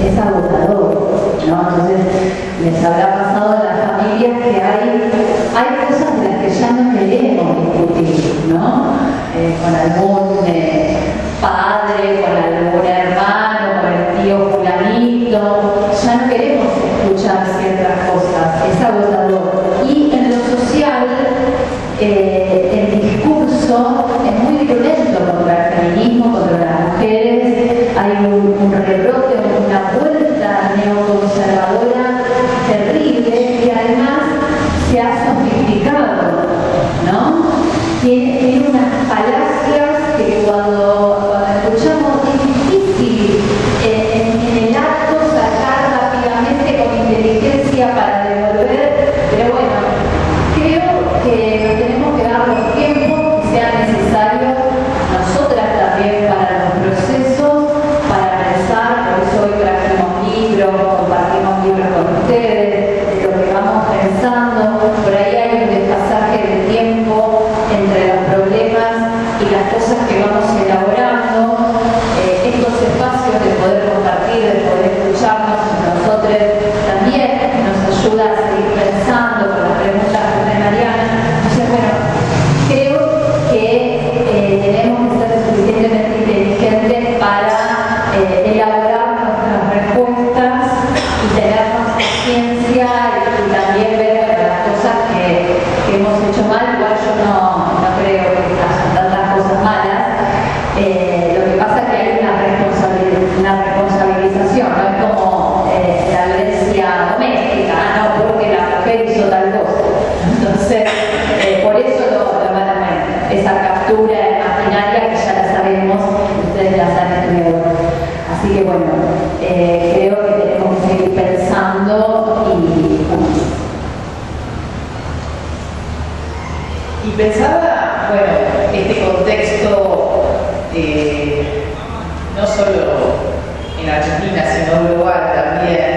es agotador, ¿no? Entonces, les habrá pasado en las familias que hay cosas de las que ya no queremos discutir, ¿no? Con algún padre, con algún hermano, con el tío fulanito, ya no queremos escuchar ciertas cosas, es agotador. Y en lo social, el discurso es muy violento contra el feminismo, contra las mujeres, hay un rebrote, una vuelta neoconservadora terrible y además se ha sofisticado, ¿no? Tiene unas falacias que cuando escuchamos es difícil en el acto sacar rápidamente con inteligencia para devolver, pero bueno, creo que tenemos que dar los tiempos que sean necesarios, nosotras también para los procesos, para pensar, por eso hoy trajimos libros, compartimos libros con ustedes, de lo que vamos pensando. Y pensaba, bueno, este contexto, no solo en Argentina, sino global también,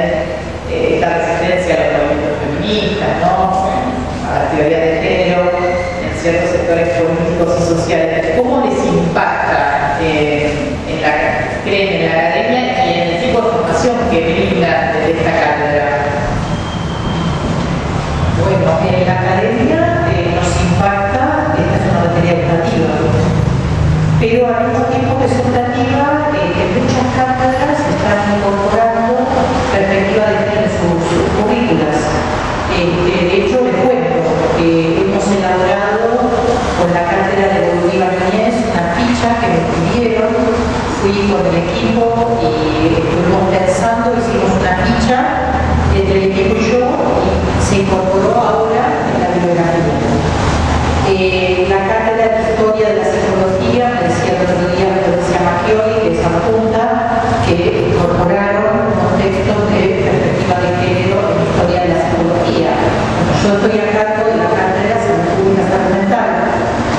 esta resistencia a los movimientos feministas, ¿no? A la teoría de género en ciertos sectores políticos y sociales. ¿Cómo les impacta creen en la academia y en el tipo de formación que brinda desde esta cátedra? Bueno, en la academia nos impacta, esta es una materia educativa, pero al mismo tiempo que es educativa, en muchas cátedras se están incorporando perspectiva de género en sus currículas. De hecho, les cuento que hemos elaborado con la cátedra de Evolutiva Niñez una ficha que me pidieron, fui con el equipo y estuvimos pensando, hicimos una ficha entre el equipo y yo, y se incorporó ahora en la bibliografía. La cátedra de Historia de la Psicología, me decía el otro día, me lo decía Maggioli, que es apunta, que incorporaron contextos de perspectiva de género en Historia de la Psicología. Yo estoy a cargo de la cátedra de Salud Pública Salud Mental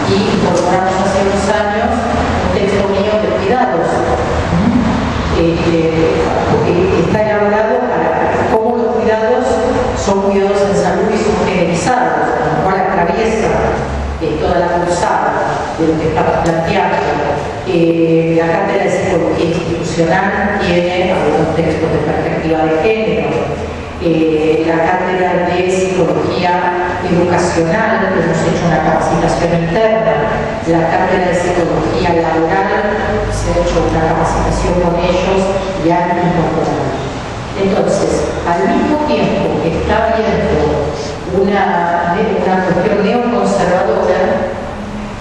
y incorporamos hace unos años un texto mío de cuidados. Está elaborado para cómo los cuidados son cuidados en salud y son generizados, con lo cual atraviesa toda la cruzada de lo que está planteando. La cátedra de Psicología Institucional tiene algunos textos de perspectiva de género. La cátedra de Psicología Educacional, que hemos hecho una capacitación interna. La cátedra de Psicología Laboral, se ha hecho una capacitación con ellos y han incorporado. Entonces, al mismo tiempo que está habiendo una cuestión neoconservadora,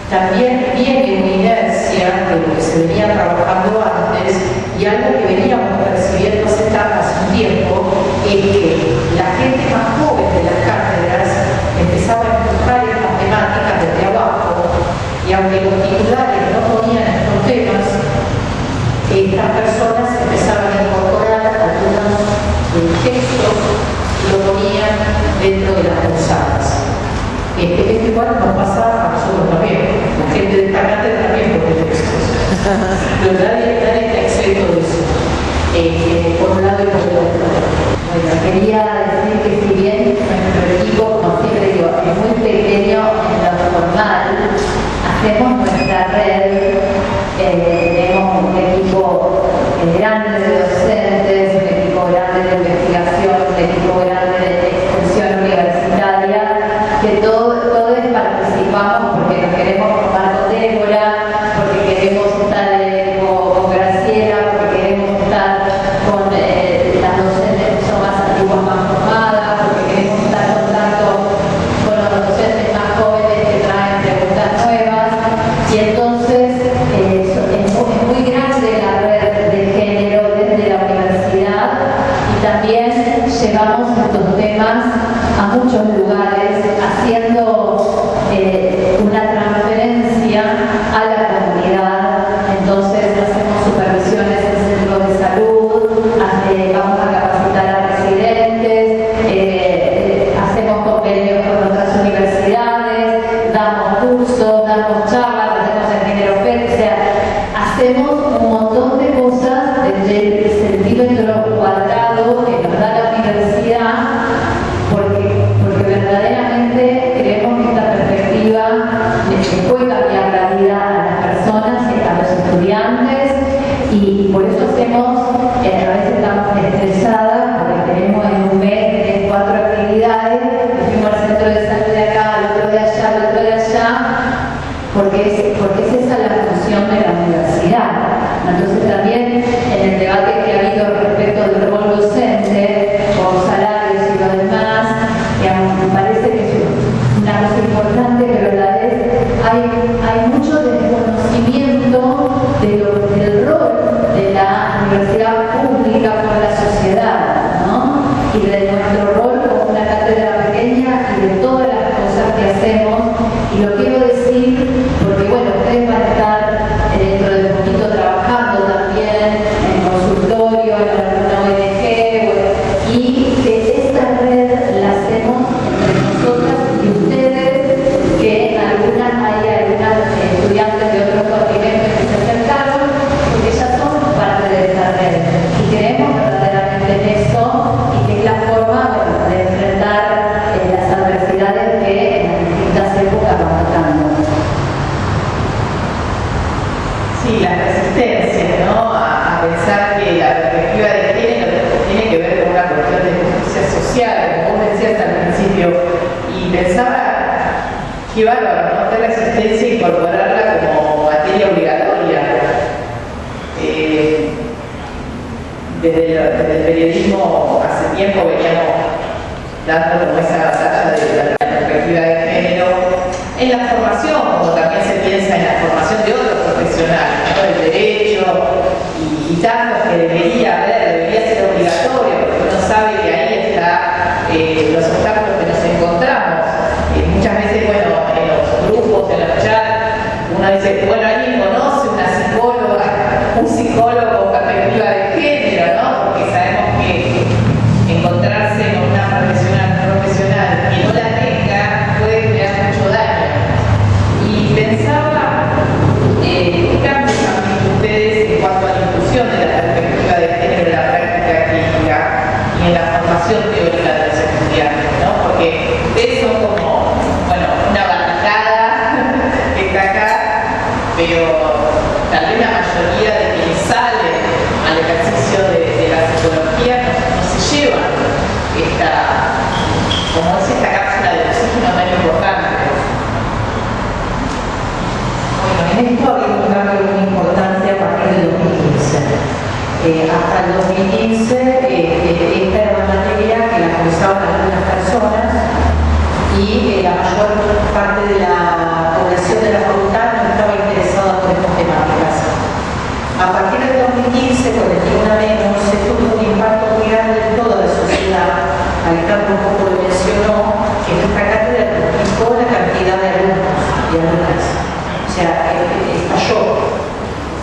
también viene una inercia de lo que se venía trabajando antes y algo que veníamos percibiendo hace un tiempo, es que la gente más joven de las cátedras empezaba a empujar estas temáticas desde abajo, y aunque los titulares no ponían estos temas, estas personas empezaban a incorporar algunos textos y lo ponían dentro de las cruzadas. Esto igual nos pasa a nosotros también. La gente de esta cátedra también pone textos. Pero nadie está exento de eso. Por un lado y por el otro. Bueno, quería decir que si bien nuestro equipo, como siempre digo, es muy pequeño en lo formal, hacemos nuestra red, tenemos un equipo grande de docentes, un equipo grande de investigación, un equipo grande de extensión universitaria, que todos participamos porque nos queremos formar con Débora, porque queremos estar con Graciela, porque queremos estar con las docentes que son más antiguas, más formadas, porque queremos estar en contacto con los docentes más jóvenes que traen preguntas nuevas. Y entonces es muy grande la red de género desde la universidad, y también llevamos estos temas a muchos lugares haciendo una transferencia a la comunidad. Entonces hacemos supervisiones en centros de salud, vamos a capacitar a residentes, hacemos convenios con otras universidades, damos cursos, damos charlas, hacemos el género FED, o sea, hacemos un montón de cosas desde el centímetro cuadrado que nos da la universidad, porque verdaderamente creemos que esta perspectiva puede cambiar la vida a las personas y a los estudiantes, y por eso hacemos, a veces estamos estresadas porque tenemos en un mes 4 actividades, fuimos al centro de salud de acá, al otro de allá, al otro de allá, porque es esa la función de la universidad. Entonces también en el debate que ha habido respecto del rol docente, por salarios y lo demás, me parece que es una cosa importante, pero a la vez hay mucho desconocimiento del rol de la universidad pública con la sociedad, ¿no? Y de nuestro rol como una cátedra pequeña y de todas las cosas que hacemos. Y lo quiero decir porque, bueno, ustedes van a estar dentro de poquito trabajando también en consultorio, en alguna ONG, y que esta red la hacemos entre nosotras y ustedes, que en algún Qué bárbaro, ¿no? Hacer la existencia e incorporarla como materia obligatoria. Desde el periodismo hace tiempo veníamos dando como esa batalla de la perspectiva de género en la formación, como también se piensa en la formación de otros profesionales, ¿no? El derecho y tantos que debería ser obligatorio, porque uno sabe que ahí está los obstáculos que nos encontramos. Muchas veces, bueno, en los grupos, en los chats, uno dice, bueno, ¿alguien conoce una psicóloga, un psicólogo con perspectiva de género, ¿no? Porque sabemos que encontrarse con una profesional que no la tenga puede crear mucho daño. Y pensaba, ¿qué cambios han visto ustedes en cuanto a la inclusión de la perspectiva de género en la práctica clínica y en la formación teórica de los estudiantes, ¿no? Porque ustedes son como, bueno, una barricada que está acá, pero tal vez la mayoría de quienes salen al ejercicio de la psicología no se llevan esta cápsula de oxígeno tan importante. Bueno, en esto ha habido un cambio muy importante a partir del 2015. Hasta el 2015 esta era una materia que la cursaban algunas personas y la mayor parte de la población de la facultad no estaba interesada por estas temáticas. A partir del 2015, con el Ni Una Menos, esto tuvo un impacto muy grande en toda la sociedad. Alejandro un poco lo mencionó, que nuestra cátedra duplicó la cantidad de alumnos y alumnas. O sea, estalló.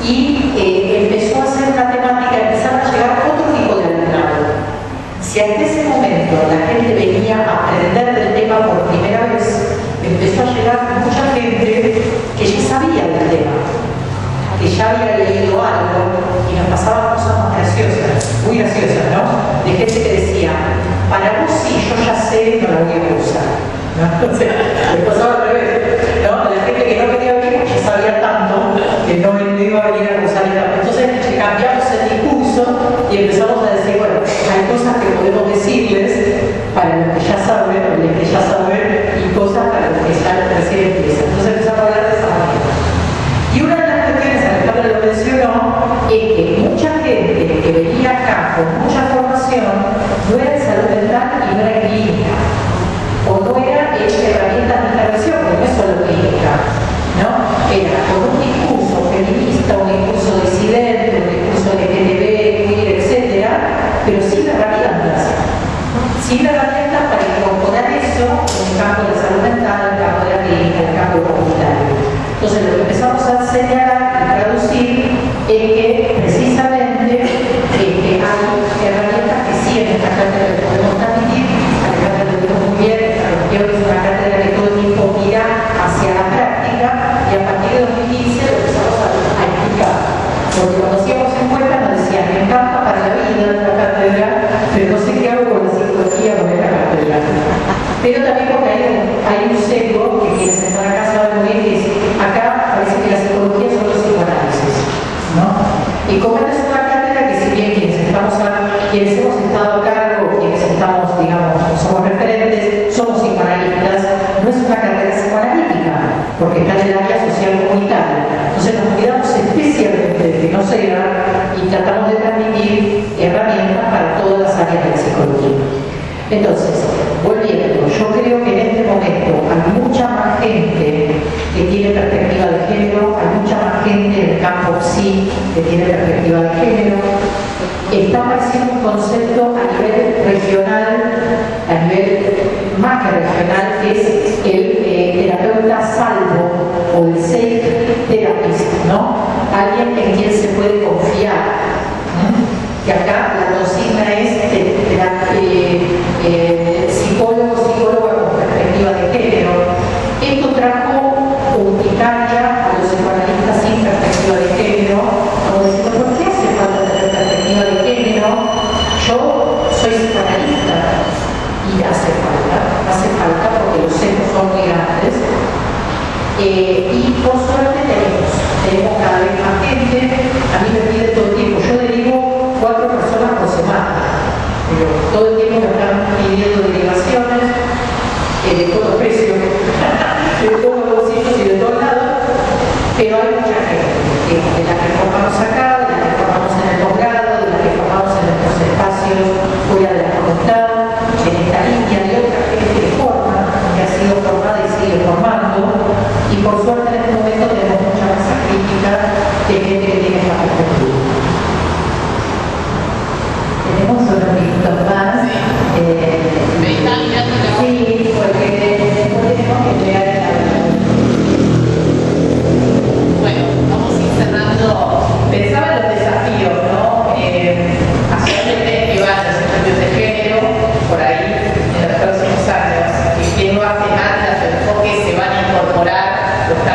Y empezó a ser una temática, empezaron a llegar otro tipo de alumnado. Si hasta ese momento la gente venía a aprender del tema por primera vez, empezó a llegar mucha gente que ya sabía del tema, que ya había leído algo y nos pasaban cosas más graciosas, muy graciosas, ¿no? De gente que decía, para vos sí, yo ya sé, no la voy a usar, ¿no? O sea, les pasaba al revés, ¿no? La gente que no quería venir porque ya sabía tanto que no iba a venir a usar el campo. Entonces cambiamos el discurso y empezamos a decir, bueno, hay cosas que podemos decirles para los que ya saben, o los que ya saben, y cosas para los que ya recién empiezan. Entonces empezamos a hablar de esa manera. Y una de las cuestiones, Alejandro lo mencionó, es que mucha gente que venía acá con mucha formación no era de salud mental y no era clínica, o no era herramientas de intervención, porque no es solo clínica, ¿no? Era con un discurso feminista, un discurso disidente, un discurso LGTB, queer, etcétera, pero sin herramientas para incorporar eso en el campo de la salud mental, en el campo de la clínica, en el campo comunitario. Entonces lo que empezamos a señalar y traducir es que precisamente hay herramientas que sí en esta cátedra que podemos transmitir. Alejandra lo dijo muy bien, es una cátedra que todo el tiempo mira hacia la práctica y a partir de 2015 lo empezamos a explicar. Porque cuando hacíamos encuestas nos decían, me encanta para la vida la cátedra, pero no sé qué hago con la psicología con esta cátedra. Pero también porque hay un sesgo que quienes están acá saben muy bien que es, acá parece que la psicología son los psicoanálisis, ¿no? Y como esta es una cátedra que si bien quienes hemos estado a cargo, quienes estamos, digamos, somos referentes, somos psicoanalistas, no es una carrera psicoanalítica, porque está en el área social comunitaria. Entonces nos cuidamos especialmente de que no sea y tratamos de transmitir herramientas para todas las áreas de la psicología. Entonces, volviendo, yo creo que en este momento hay mucha más gente que tiene perspectiva de género, hay mucha más gente en el campo psi que tiene perspectiva de género. Está apareciendo un concepto a nivel regional, a nivel más que regional, que es el terapeuta salvo o el safe therapist, ¿no? Alguien en quien se puede confiar. Que acá la consigna es psicóloga con perspectiva de género. Esto trajo urticaria a los psicoanalistas sin perspectiva de género, como diciendo, ¿por qué hace falta tener perspectiva de género? Yo soy psicoanalista y hace falta porque los sesgos son muy grandes. Y por suerte tenemos cada vez más gente. A mí me pide todo el tiempo, yo derivo 4 personas por semana, pero todo el tiempo me están pidiendo derivaciones de todo precio.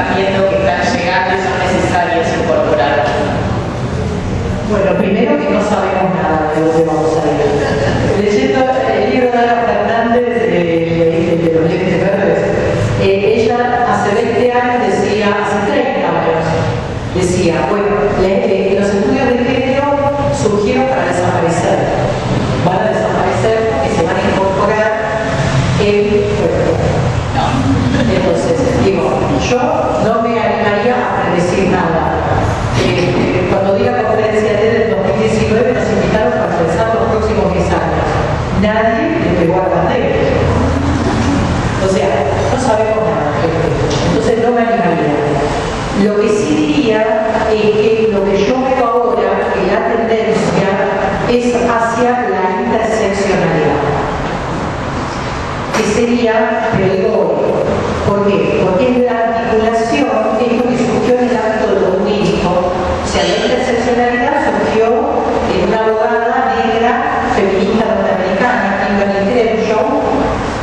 están viendo que están llegando y son necesarios incorporar? Bueno, primero que no sabemos nada de lo que vamos a ir. Leyendo el libro de Ana Fernández, de los lentes verdes, ella hace 20 años decía, hace 30 años, decía, bueno, los estudios de género surgieron para desaparecer. Van a desaparecer, que se van a incorporar en cuerpo. Entonces, digo, yo no me animaría a predecir nada. Cuando di la conferencia del 2019 nos invitaron para pensar los próximos 10 años. Nadie le pegó a la bandera. O sea, no sabemos nada. Entonces no me animaría. Lo que sí diría es que lo que yo veo ahora, que la tendencia es hacia la interseccionalidad. Que sería, pero digo hoy, ¿por qué? Porque es la articulación, es lo que surgió en el ámbito de lo jurídico. O sea, la interseccionalidad surgió en una abogada negra, feminista norteamericana, Kimberly Crenshaw,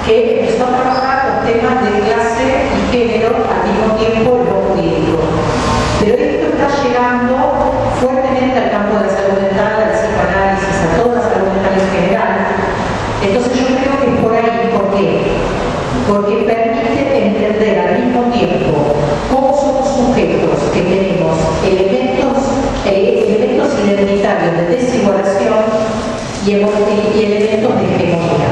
que empezó a trabajar con temas de clase y género al mismo tiempo en lo jurídico. Pero esto está llegando fuertemente al campo de la salud mental, al psicoanálisis, a toda la salud mental en general. Entonces yo creo que es por ahí. ¿Por qué? Porque permite entender al mismo tiempo cómo somos sujetos que tenemos elementos identitarios de desigualación y elementos de hegemonía,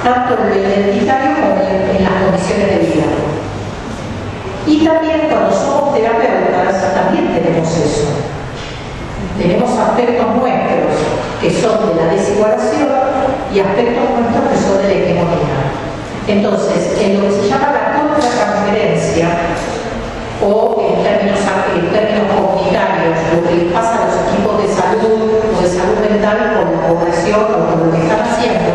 tanto en lo identitario como en las condiciones de vida. Y también cuando somos terapeutas también tenemos eso. Tenemos aspectos nuestros que son de la desigualación y aspectos nuestros que son de la hegemonía. Entonces, en lo que se llama la contratransferencia, o en términos comunitarios, lo que le pasa a los equipos de salud o de salud mental con la población o con lo que están haciendo,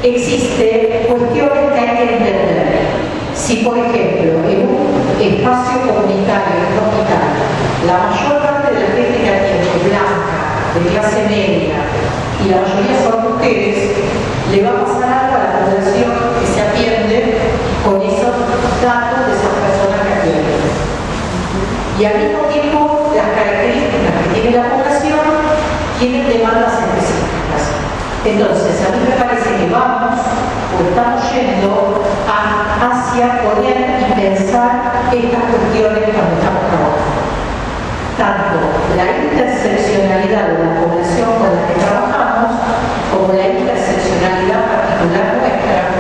existen cuestiones que hay que entender. Si, por ejemplo, en un espacio comunitario, en un hospital, la mayor parte de la gente que atiende es blanca, de clase media, y la mayoría son mujeres, le va a pasar algo a la población que se atiende con esos datos de esas personas que atienden. Y al mismo tiempo, las características que tiene la población tienen demandas específicas. Entonces, a mí me parece que vamos o estamos yendo hacia poder y pensar estas cuestiones cuando estamos trabajando. Tanto la interseccionalidad de la población con la que trabajamos, como la interseccionalidad particular nuestra,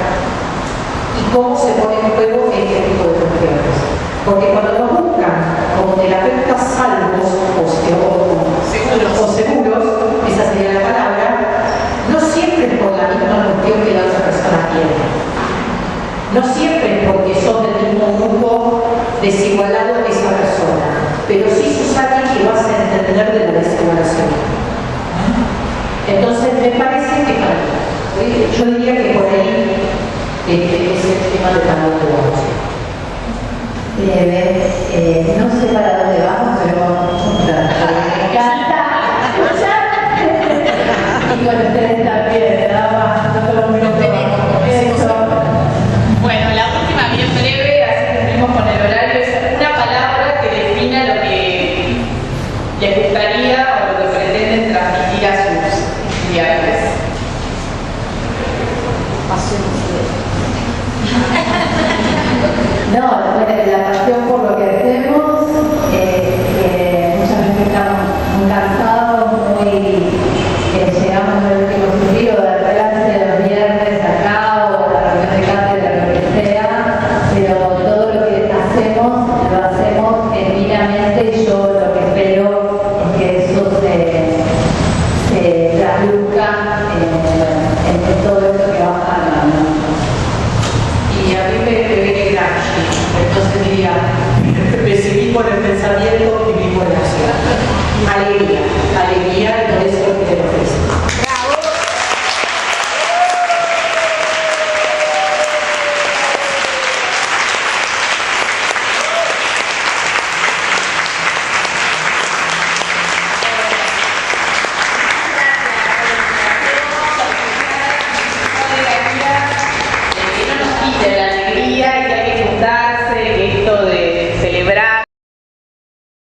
y cómo se pone en juego este tipo de cuestiones. Porque cuando nos buscan como terapeutas salvos o seguros, esa sería la palabra, no siempre es por la misma cuestión que la otra persona tiene. No siempre es porque son del mismo grupo desigualado esa persona, pero sí sos alguien que vas a entender de la desigualación. Entonces me parece que yo diría que por ahí es el tema de la vamos.